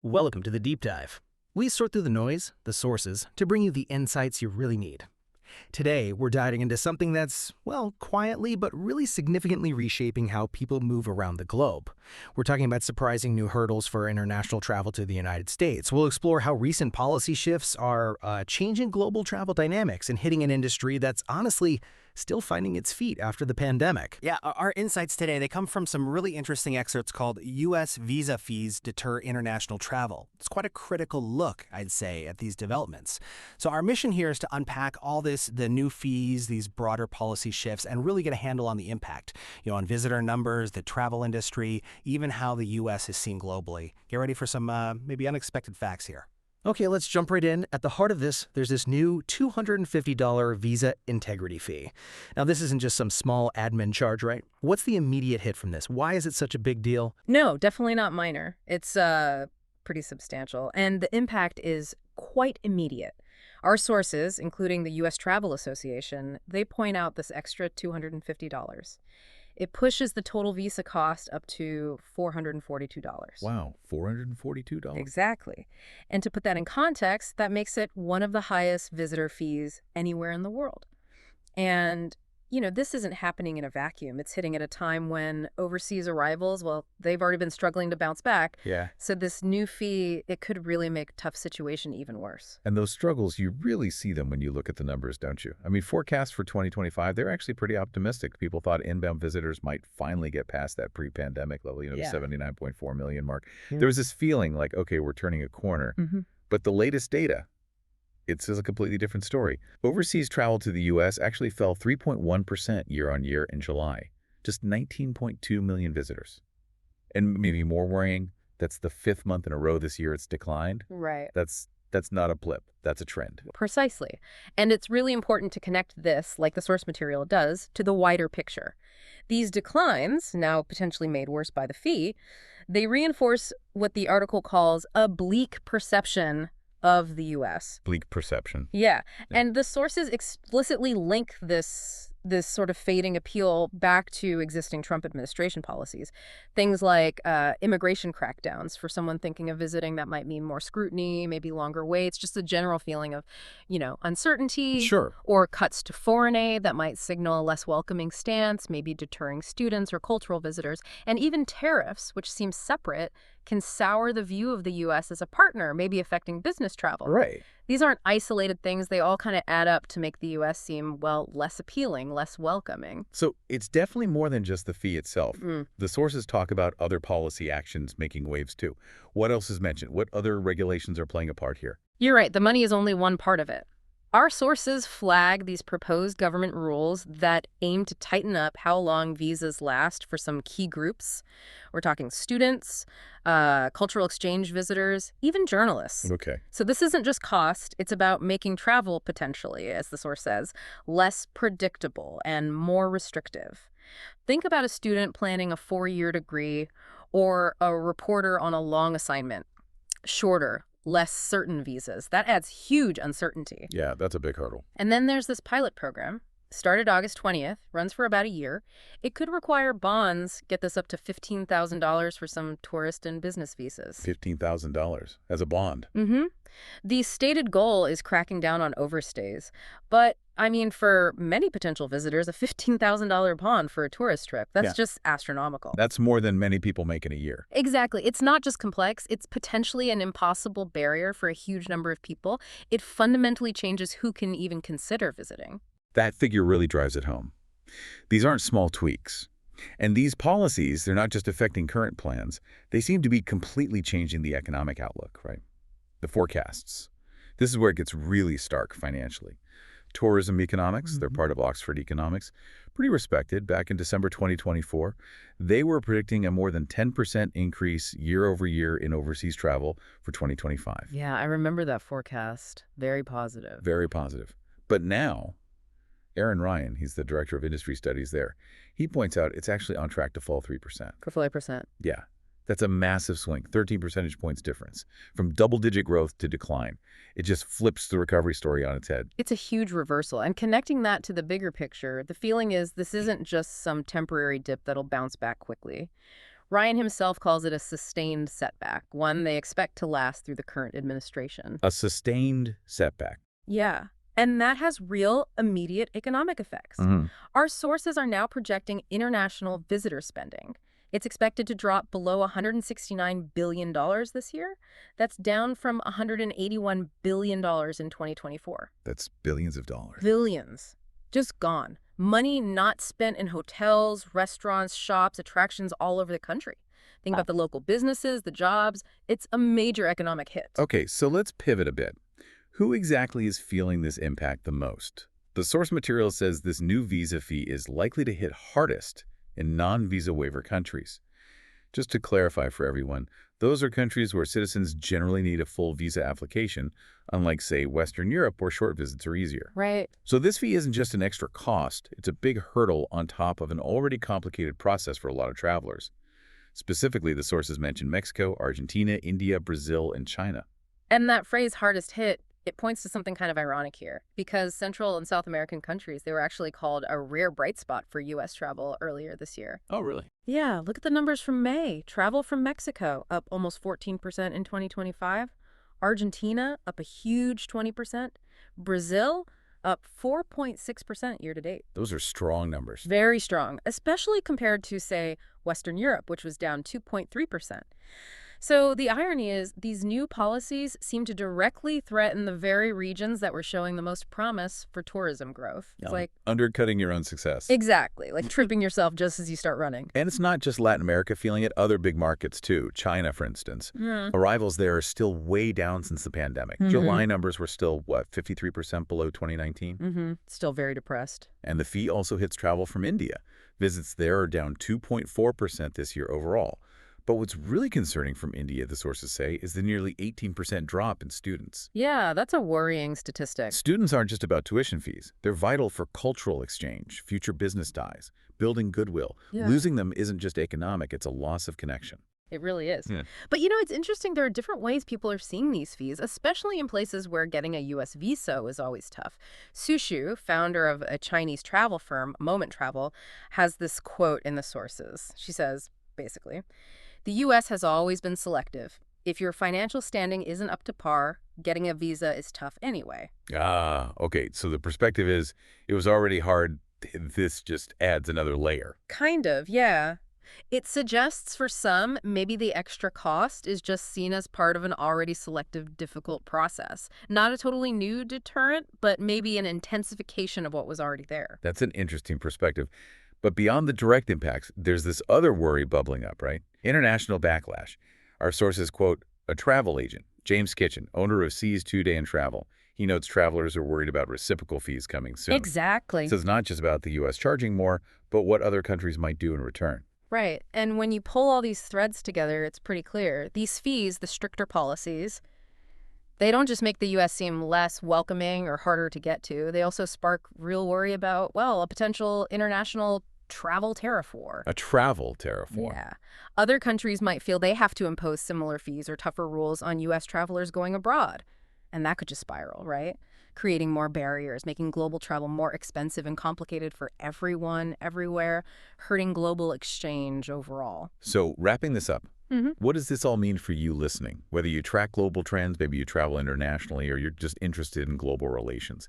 Welcome to the Deep Dive. We sort through the noise, the sources, to bring you the insights you really need. Today, we're diving into something that's, well, quietly but really significantly reshaping how people move around the globe. We're talking about surprising new hurdles for international travel to the United States. We'll explore how recent policy shifts are changing global travel dynamics and hitting an industry that's honestly still finding its feet after the pandemic. Yeah, our insights today, they come from some really interesting excerpts called U.S. Visa Fees Deter International Travel. It's quite a critical look, I'd say, at these developments. So our mission here is to unpack all this, the new fees, these broader policy shifts, and really get a handle on the impact, on visitor numbers, the travel industry, even how the U.S. is seen globally. Get ready for some maybe unexpected facts here. Okay, let's jump right in. At the heart of this, there's this new $250 Visa integrity fee. Now, this isn't just some small admin charge, right? What's the immediate hit from this? Why is it such a big deal? No, definitely not minor. It's pretty substantial, and the impact is quite immediate. Our sources, including the U.S. Travel Association, they point out this extra $250. It pushes the total visa cost up to $442. Wow, $442? Exactly. And to put that in context, that makes it one of the highest visitor fees anywhere in the world. And, this isn't happening in a vacuum. It's hitting at a time when overseas arrivals, well, they've already been struggling to bounce back. Yeah. So this new fee, it could really make a tough situation even worse. And those struggles, you really see them when you look at the numbers, don't you? I mean, forecasts for 2025, they're actually pretty optimistic. People thought inbound visitors might finally get past that pre-pandemic level, the 79.4 million mark. Yeah. There was this feeling like, okay, we're turning a corner. But the latest data, it says a completely different story. Overseas travel to the U.S. actually fell 3.1% year-on-year in July. Just 19.2 million visitors. And maybe more worrying, that's the fifth month in a row this year it's declined. Right. That's not a blip. That's a trend. Precisely. And it's really important to connect this, like the source material does, to the wider picture. These declines, now potentially made worse by the fee, they reinforce what the article calls a bleak perception of the U.S. Bleak perception. Yeah. And the sources explicitly link this sort of fading appeal back to existing Trump administration policies. Things like immigration crackdowns for someone thinking of visiting that might mean more scrutiny, maybe longer waits, just a general feeling of, uncertainty. Sure. Or cuts to foreign aid that might signal a less welcoming stance, maybe deterring students or cultural visitors. And even tariffs, which seem separate, can sour the view of the U.S. as a partner, maybe affecting business travel. Right. These aren't isolated things. They all kind of add up to make the U.S. seem, well, less appealing, less welcoming. So it's definitely more than just the fee itself. The sources talk about other policy actions making waves too. What else is mentioned? What other regulations are playing a part here? You're right. The money is only one part of it. Our sources flag these proposed government rules that aim to tighten up how long visas last for some key groups. We're talking students, cultural exchange visitors, even journalists. Okay. So this isn't just cost. It's about making travel potentially, as the source says, less predictable and more restrictive. Think about a student planning a 4-year degree or a reporter on a long assignment. Shorter, less certain visas. That adds huge uncertainty. Yeah, that's a big hurdle. And then there's this pilot program. Started August 20th, runs for about a year. It could require bonds, get this up to $15,000 for some tourist and business visas. $15,000 as a bond. The stated goal is cracking down on overstays. But, for many potential visitors, a $15,000 bond for a tourist trip, that's just astronomical. That's more than many people make in a year. Exactly. It's not just complex. It's potentially an impossible barrier for a huge number of people. It fundamentally changes who can even consider visiting. That figure really drives it home. These aren't small tweaks. And these policies, they're not just affecting current plans. They seem to be completely changing the economic outlook, right? The forecasts. This is where it gets really stark financially. Tourism economics, they're part of Oxford Economics, pretty respected. Back in December 2024, they were predicting a more than 10% increase year over year in overseas travel for 2025. Yeah, I remember that forecast. Very positive. Very positive. But now, Aaron Ryan, he's the director of industry studies there, he points out it's actually on track to fall 3%. For 5%. Yeah, that's a massive swing, 13 percentage points difference. From double-digit growth to decline. It just flips the recovery story on its head. It's a huge reversal. And connecting that to the bigger picture, the feeling is this isn't just some temporary dip that'll bounce back quickly. Ryan himself calls it a sustained setback, one they expect to last through the current administration. A sustained setback. Yeah. And that has real, immediate economic effects. Mhm. Our sources are now projecting international visitor spending. It's expected to drop below $169 billion this year. That's down from $181 billion in 2024. That's billions of dollars. Billions. Just gone. Money not spent in hotels, restaurants, shops, attractions all over the country. Think about the local businesses, the jobs. It's a major economic hit. Okay, so let's pivot a bit. Who exactly is feeling this impact the most? The source material says this new visa fee is likely to hit hardest in non-visa waiver countries. Just to clarify for everyone, those are countries where citizens generally need a full visa application, unlike, say, Western Europe, where short visits are easier. Right. So this fee isn't just an extra cost, it's a big hurdle on top of an already complicated process for a lot of travelers. Specifically, the sources mention Mexico, Argentina, India, Brazil, and China. And that phrase, hardest hit, it points to something kind of ironic here, because Central and South American countries, they were actually called a rare bright spot for U.S. travel earlier this year. Oh, really? Yeah, look at the numbers from May. Travel from Mexico, up almost 14% in 2025. Argentina, up a huge 20%. Brazil, up 4.6% year to date. Those are strong numbers. Very strong, especially compared to, say, Western Europe, which was down 2.3%. So the irony is these new policies seem to directly threaten the very regions that were showing the most promise for tourism growth. It's like undercutting your own success. exactly, like tripping yourself just as you start running. And it's not just Latin America feeling it, other big markets too. China, for instance. Arrivals there are still way down since the pandemic. July numbers were still, 53% below 2019? Still very depressed. And the fee also hits travel from India. Visits there are down 2.4% this year overall. But what's really concerning from India, the sources say, is the nearly 18% drop in students. Yeah, that's a worrying statistic. Students aren't just about tuition fees. They're vital for cultural exchange, future business ties, building goodwill. Yeah. Losing them isn't just economic, it's a loss of connection. It really is. Yeah. But it's interesting. There are different ways people are seeing these fees, especially in places where getting a U.S. visa is always tough. Sushu, founder of a Chinese travel firm, Moment Travel, has this quote in the sources. She says, basically, "The U.S. has always been selective. If your financial standing isn't up to par, getting a visa is tough anyway." Ah, okay. So the perspective is, it was already hard. This just adds another layer. Kind of, yeah. It suggests for some, maybe the extra cost is just seen as part of an already selective, difficult process. Not a totally new deterrent, but maybe an intensification of what was already there. That's an interesting perspective. But beyond the direct impacts, there's this other worry bubbling up, right? International backlash. Our sources quote a travel agent, James Kitchen, owner of C's 2-Day and Travel. He notes travelers are worried about reciprocal fees coming soon. Exactly. So it's not just about the U.S. charging more, but what other countries might do in return. Right. And when you pull all these threads together, it's pretty clear. These fees, the stricter policies, they don't just make the U.S. seem less welcoming or harder to get to. They also spark real worry about, a potential international travel tariff war. A travel tariff war. Yeah. Other countries might feel they have to impose similar fees or tougher rules on U.S. travelers going abroad. And that could just spiral, right? Creating more barriers, making global travel more expensive and complicated for everyone, everywhere, hurting global exchange overall. So wrapping this up, what does this all mean for you listening? Whether you track global trends, maybe you travel internationally, or you're just interested in global relations.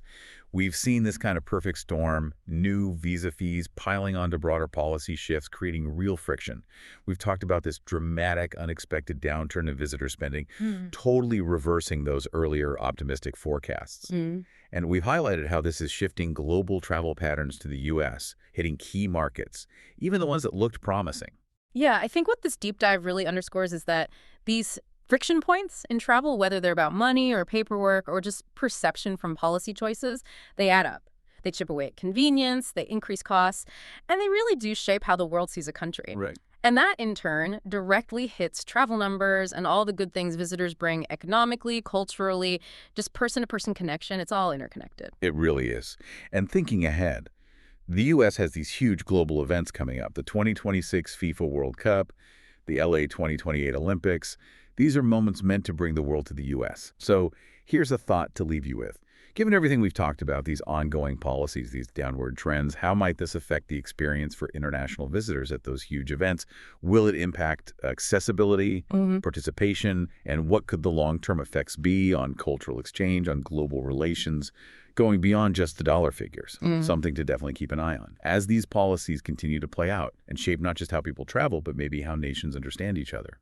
We've seen this kind of perfect storm, new visa fees piling onto broader policy shifts, creating real friction. We've talked about this dramatic, unexpected downturn in visitor spending, totally reversing those earlier optimistic forecasts. And we've highlighted how this is shifting global travel patterns to the U.S., hitting key markets, even the ones that looked promising. Yeah, I think what this deep dive really underscores is that these friction points in travel, whether they're about money or paperwork or just perception from policy choices, they add up. They chip away at convenience, they increase costs, and they really do shape how the world sees a country. Right. And that, in turn, directly hits travel numbers and all the good things visitors bring economically, culturally, just person-to-person connection. It's all interconnected. It really is. And thinking ahead, the U.S. has these huge global events coming up, the 2026 FIFA World Cup, the LA 2028 Olympics. These are moments meant to bring the world to the U.S. So here's a thought to leave you with. Given everything we've talked about, these ongoing policies, these downward trends, how might this affect the experience for international visitors at those huge events? Will it impact accessibility, participation, and what could the long-term effects be on cultural exchange, on global relations, going beyond just the dollar figures? Something to definitely keep an eye on as these policies continue to play out and shape not just how people travel, but maybe how nations understand each other.